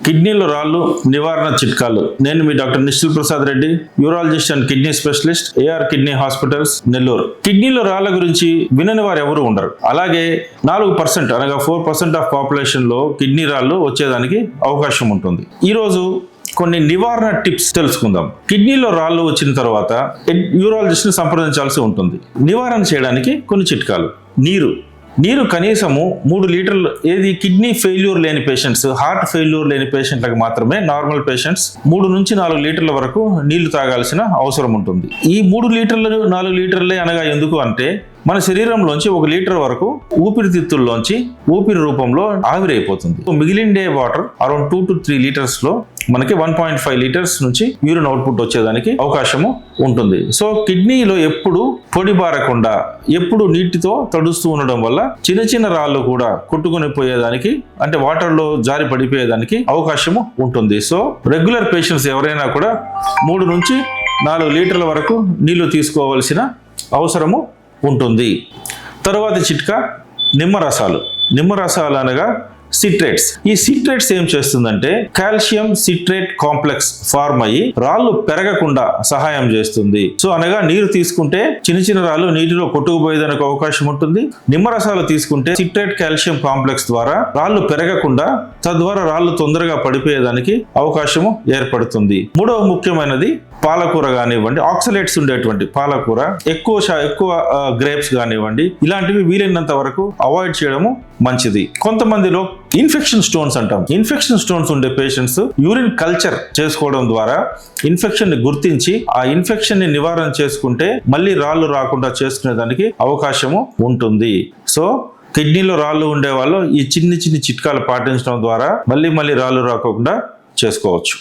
కిడ్నీలో రాళ్ళు నివారణ చిట్కాలు. నేను మీ doctor Nishchal Prasad Reddy, urologist and kidney specialist, A R kidney hospitals, Nellore. కిడ్నీలో రాళ్ల గురించి వినని వారు ఎవరు ఉండరు. అలాగే 4% అనగా 4% ఆఫ్ పాపులేషన్ లో కిడ్నీ రాళ్ళు వచ్చేదానికి అవకాశం ఉంటుంది. ఈ రోజు కొన్ని నివారణ టిప్స్ తెలుసుకుందాం. కిడ్నీలో రాళ్ళు వచ్చిన తర్వాత యూరాలజిస్ట్ ని సంప్రదించాల్సి ఉంటుంది. నివారణ చేయడానికి కొన్ని చిట్కాలు. నీరు కనీసము 3 లీటర్లు. ఏది కిడ్నీ ఫెయిల్యూర్ లేని పేషెంట్స్, హార్ట్ ఫెయిల్యూర్ లేని పేషెంట్లకు మాత్రమే, నార్మల్ పేషెంట్స్ 3 నుంచి 4 లీటర్ల వరకు నీళ్లు తాగాల్సిన అవసరం ఉంటుంది. ఈ 3 లీటర్లు 4 లీటర్లే అనగా ఎందుకు అంటే, మన శరీరంలోంచి 1 లీటర్ వరకు ఊపిరితిత్తుల్లోంచి ఊపిరి రూపంలో ఆవిరైపోతుంది. మిగిలిండే వాటర్ అరౌండ్ 2 to 3 లీటర్స్ లో మనకి 1.5 లీటర్స్ నుంచి యూరిన్ అవుట్పుట్ వచ్చేదానికి అవకాశము ఉంటుంది. సో కిడ్నీలో ఎప్పుడు పొడి బారకుండా, ఎప్పుడు నీటితో తడుస్తూ ఉండడం వల్ల చిన్న చిన్న రాళ్ళు కూడా కొట్టుకుని పోయేదానికి, అంటే వాటర్ లో జారి పడిపోయేదానికి అవకాశము ఉంటుంది. సో రెగ్యులర్ పేషెంట్స్ ఎవరైనా కూడా 3 నుంచి 4 లీటర్ల వరకు నీళ్లు తీసుకోవాల్సిన అవసరము ఉంటుంది. తరువాతి చిట్కా నిమ్మరసాలు అనగా సిట్రేట్స్. ఈ సిట్రేట్స్ ఏం చేస్తుందంటే, కాల్షియం సిట్రేట్ కాంప్లెక్స్ ఫార్మ్ అయ్యి రాళ్ళు పెరగకుండా సహాయం చేస్తుంది. సో అనగా నీరు తీసుకుంటే చిన్న చిన్న రాళ్ళు నీటిలో కొట్టుకుపోయేదానికి అవకాశం ఉంటుంది. నిమ్మరసాలు తీసుకుంటే సిట్రేట్ కాల్షియం కాంప్లెక్స్ ద్వారా రాళ్ళు పెరగకుండా, తద్వారా రాళ్ళు తొందరగా పడిపోయేదానికి అవకాశము ఏర్పడుతుంది. మూడవ ముఖ్యమైనది పాలకూర కానివ్వండి, ఆక్సలేట్స్ ఉండేటువంటి పాలకూర, ఎక్కువ గ్రేప్స్ కానివ్వండి, ఇలాంటివి వీలైనంత వరకు అవాయిడ్ చేయడము మంచిది. కొంతమందిలో ఇన్ఫెక్షన్ స్టోన్స్ అంటాం. ఇన్ఫెక్షన్ స్టోన్స్ ఉండే పేషెంట్స్ యూరిన్ కల్చర్ చేసుకోవడం ద్వారా ఇన్ఫెక్షన్ ని గుర్తించి ఆ ఇన్ఫెక్షన్ ని నివారణ చేసుకుంటే మళ్ళీ రాళ్ళు రాకుండా చేసుకునే దానికి అవకాశము ఉంటుంది. సో కిడ్నీలో రాళ్ళు ఉండే వాళ్ళు ఈ చిన్ని చిట్కాలు పాటించడం ద్వారా మళ్ళీ రాళ్ళు రాకుండా చేసుకోవచ్చు.